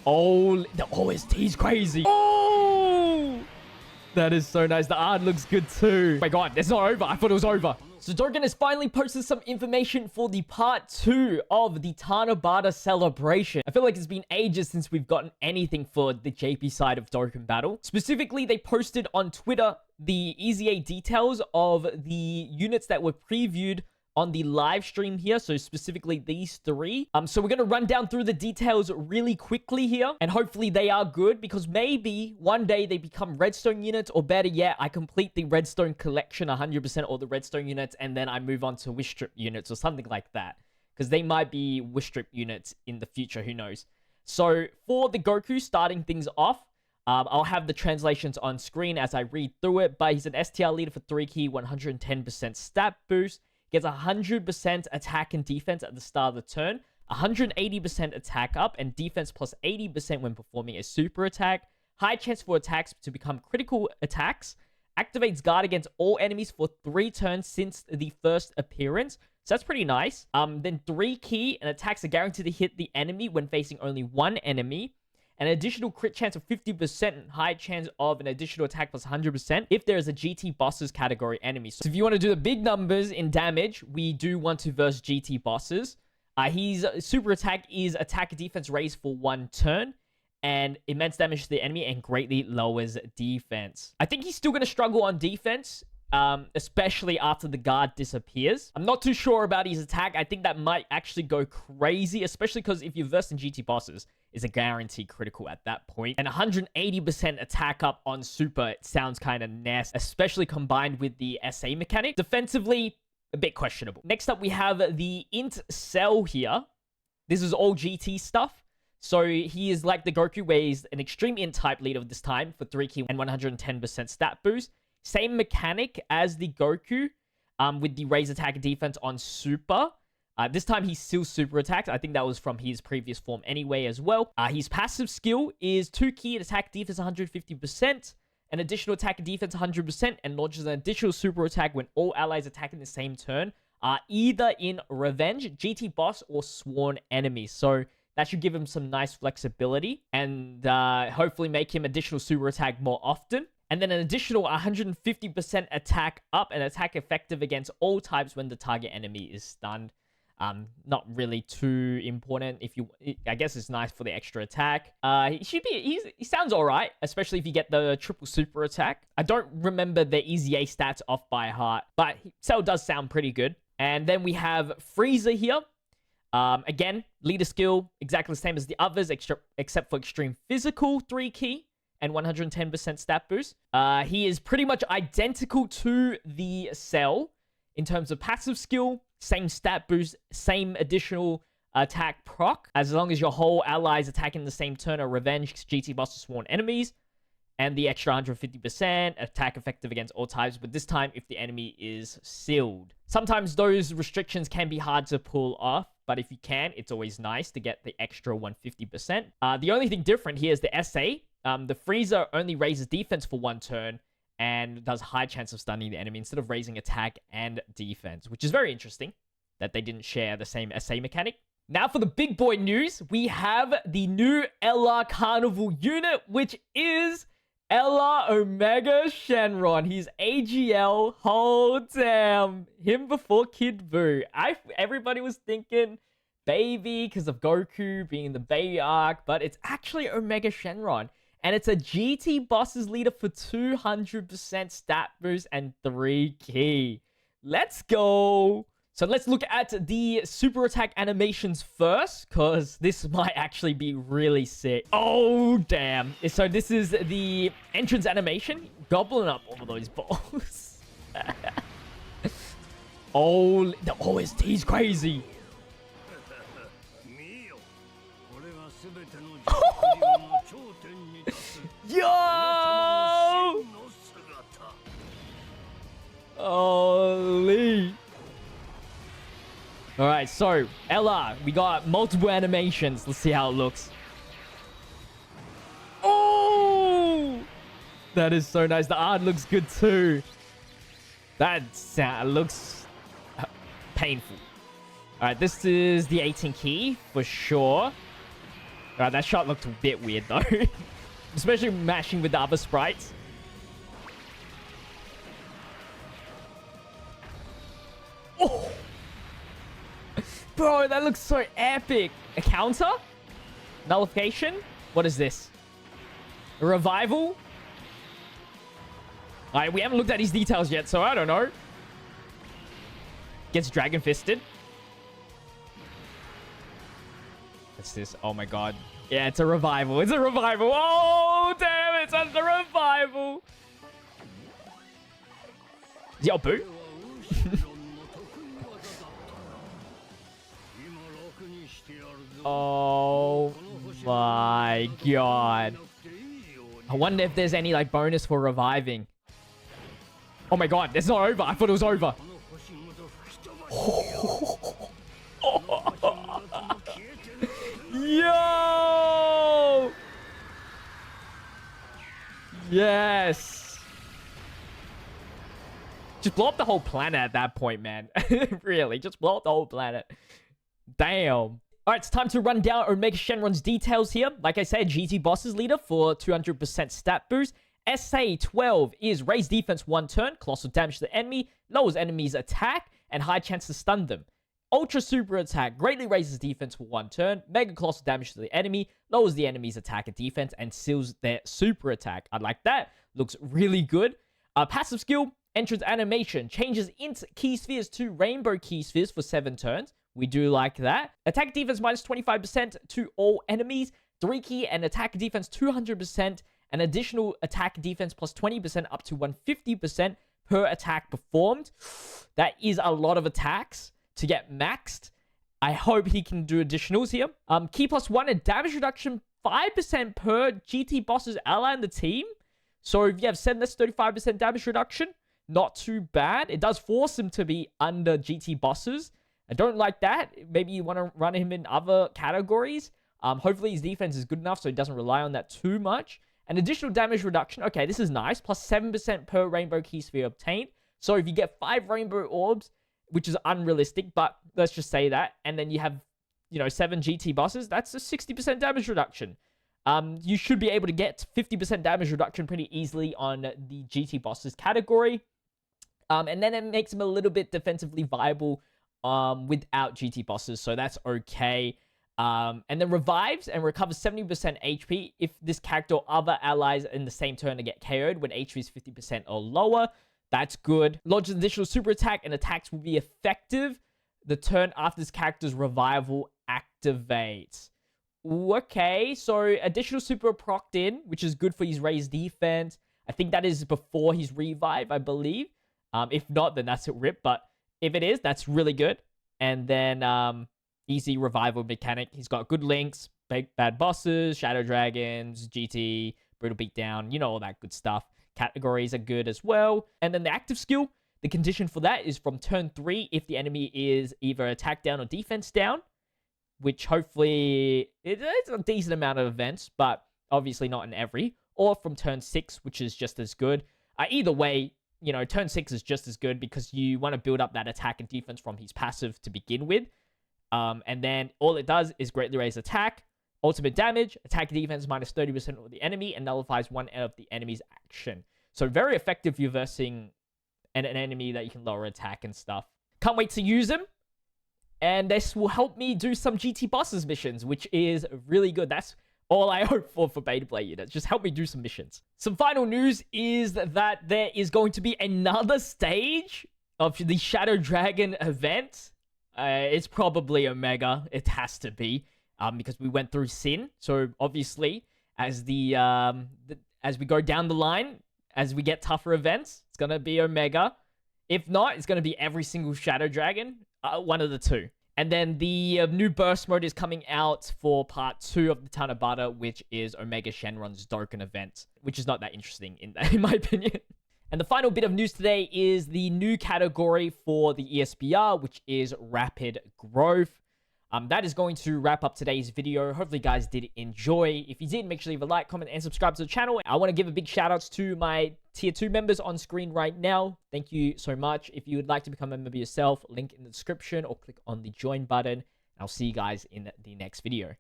Oh, the OST is crazy. Oh, that is so nice. The art looks good too. Oh my god, it's not over. I thought it was over. So Dokkan has finally posted some information for the part 2 of the Tanabata celebration. I feel like it's been ages since we've gotten anything for the JP side of Dokkan Battle. Specifically, they posted on Twitter the EZA details of the units that were previewed on the live stream here, so specifically these 3. So we're going to run down through the details really quickly here, and hopefully they are good, because maybe one day they become redstone units, or better yet, I complete the redstone collection 100% or the redstone units, and then I move on to wish strip units or something like that, because they might be wish strip units in the future, who knows. So for the Goku, starting things off, I'll have the translations on screen as I read through it, but he's an STR leader for 3 key, 110% stat boost. Gets 100% attack and defense at the start of the turn, 180% attack up, and defense plus 80% when performing a super attack. High chance for attacks to become critical attacks. Activates guard against all enemies for 3 turns since the first appearance. So that's pretty nice. Then 3 key, and attacks are guaranteed to hit the enemy when facing only 1 enemy. An additional crit chance of 50% and high chance of an additional attack plus 100% if there is a GT bosses category enemy. So if you want to do the big numbers in damage, we do want to verse GT bosses. His super attack is attack defense raised for 1 turn and immense damage to the enemy and greatly lowers defense. I think he's still going to struggle on defense, especially after the guard disappears. I'm not too sure about his attack. I think that might actually go crazy, especially because if you're versing GT bosses, is a guaranteed critical at that point. And 180% attack up on super, it sounds kind of nasty, especially combined with the SA mechanic. Defensively, a bit questionable. Next up, we have the INT Cell here. This is all GT stuff. So he is like the Goku, where he's an extreme INT type leader this time for 3 key and 110% stat boost. Same mechanic as the Goku, with the raise attack and defense on super. This time he still super attacks. I think that was from his previous form anyway as well. His passive skill is 2 key and attack defense 150%, an additional attack and defense 100%, and launches an additional super attack when all allies attack in the same turn are either in Revenge, GT Boss, or Sworn Enemies. So that should give him some nice flexibility and hopefully make him additional super attack more often. And then an additional 150% attack up and attack effective against all types when the target enemy is stunned. Not really too important. I guess it's nice for the extra attack. He sounds all right, especially if you get the triple super attack. I don't remember the EZA stats off by heart, but Cell does sound pretty good. And then we have Frieza here. Again, leader skill, exactly the same as the others, except for extreme physical 3 key and 110% stat boost. He is pretty much identical to the Cell in terms of passive skill, same stat boost, same additional attack proc, as long as your whole allies attack in the same turn or revenge GT boss sworn enemies, and the extra 150% attack effective against all types, but this time if the enemy is sealed. Sometimes those restrictions can be hard to pull off, but if you can, it's always nice to get the extra 150%. The only thing different here is the SA. The Frieza only raises defense for 1 turn and does high chance of stunning the enemy instead of raising attack and defense, which is very interesting that they didn't share the same SA mechanic. Now for the big boy news, we have the new LR Carnival unit, which is LR Omega Shenron. He's AGL. Oh, damn. Him before Kid Buu. Everybody was thinking baby because of Goku being the baby arc, but it's actually Omega Shenron. And it's a GT bosses leader for 200% stat boost and 3 key. Let's go. So let's look at the super attack animations first, because this might actually be really sick. Oh, damn. So this is the entrance animation. Gobbling up all of those balls. Oh, the OST is crazy. Yo! Holy. Alright, so LR, we got multiple animations. Let's see how it looks. Oh! That is so nice. The art looks good too. That looks painful. Alright, this is the 18 key for sure. That shot looked a bit weird, though. Especially mashing with the other sprites. Oh! Bro, that looks so epic. A counter? Nullification? What is this? A revival? Alright, we haven't looked at his details yet, so I don't know. Gets Dragon Fisted. What's this? Oh my god. Yeah, it's a revival. It's a revival. Oh, damn, it's a revival. Yo, boo. Oh my god. I wonder if there's any like bonus for reviving. Oh my god, it's not over. I thought it was over. Yo! Yes. Just blow up the whole planet at that point, man. Really, just blow up the whole planet. Damn. All right, it's time to run down Omega Shenron's details here. Like I said, GT Bosses leader for 200% stat boost. SA12 is raise defense 1 turn, colossal damage to the enemy, lowers enemies' attack, and high chance to stun them. Ultra Super Attack greatly raises defense for 1 turn, mega colossal damage to the enemy, lowers the enemy's attack and defense, and seals their super attack. I like that. Looks really good. Passive skill, entrance animation, changes INT key spheres to rainbow key spheres for 7 turns. We do like that. Attack defense minus 25% to all enemies. 3 key and attack defense 200%. An additional attack defense plus 20% up to 150% per attack performed. That is a lot of attacks to get maxed. I hope he can do additionals here. Key plus 1 and damage reduction 5% per GT boss's ally in the team. So if you have 7, that's 35% damage reduction. Not too bad. It does force him to be under GT bosses. I don't like that. Maybe you want to run him in other categories. Hopefully his defense is good enough so he doesn't rely on that too much. An additional damage reduction. Okay, this is nice. Plus 7% per rainbow key sphere obtained. So if you get 5 rainbow orbs, which is unrealistic, but let's just say that, and then you have, 7 GT bosses, that's a 60% damage reduction. You should be able to get 50% damage reduction pretty easily on the GT bosses category. And then it makes him a little bit defensively viable without GT bosses, so that's okay. And then revives and recovers 70% HP if this character or other allies in the same turn to get KO'd when HP is 50% or lower. That's good. Launches additional super attack and attacks will be effective the turn after this character's revival activates. Okay, so additional super procced in, which is good for his raised defense. I think that is before his revive, I believe. If not, then that's a rip, but if it is, that's really good. And then easy revival mechanic. He's got good links, bad bosses, shadow dragons, GT, brutal beatdown, all that good stuff. Categories are good as well. And then the active skill, the condition for that is from turn 3 if the enemy is either attack down or defense down, which hopefully it's a decent amount of events, but obviously not in every. Or from turn 6, which is just as good. Either way, turn 6 is just as good because you want to build up that attack and defense from his passive to begin with. And then all it does is greatly raise attack, ultimate damage, attack and defense minus 30% of the enemy, and nullifies 1 of the enemy's action. So very effective if you're versing an enemy that you can lower attack and stuff. Can't wait to use him. And this will help me do some GT bosses missions, which is really good. That's all I hope for beta play units. Just help me do some missions. Some final news is that there is going to be another stage of the Shadow Dragon event. It's probably Omega. It has to be. Because we went through Sin. So obviously, as as we go down the line, as we get tougher events, it's gonna be Omega. If not, it's gonna be every single Shadow Dragon. One of the two. And then the new burst mode is coming out for part 2 of the Tanabata, which is Omega Shenron's Dokkan event, which is not that interesting in my opinion. And the final bit of news today is the new category for the ESBR, which is Rapid Growth. That is going to wrap up today's video. Hopefully you guys did enjoy. If you did, make sure you leave a like, comment, and subscribe to the channel. I want to give a big shout outs to my tier 2 members on screen right now. Thank you so much. If you would like to become a member yourself, link in the description or click on the join button. I'll see you guys in the next video.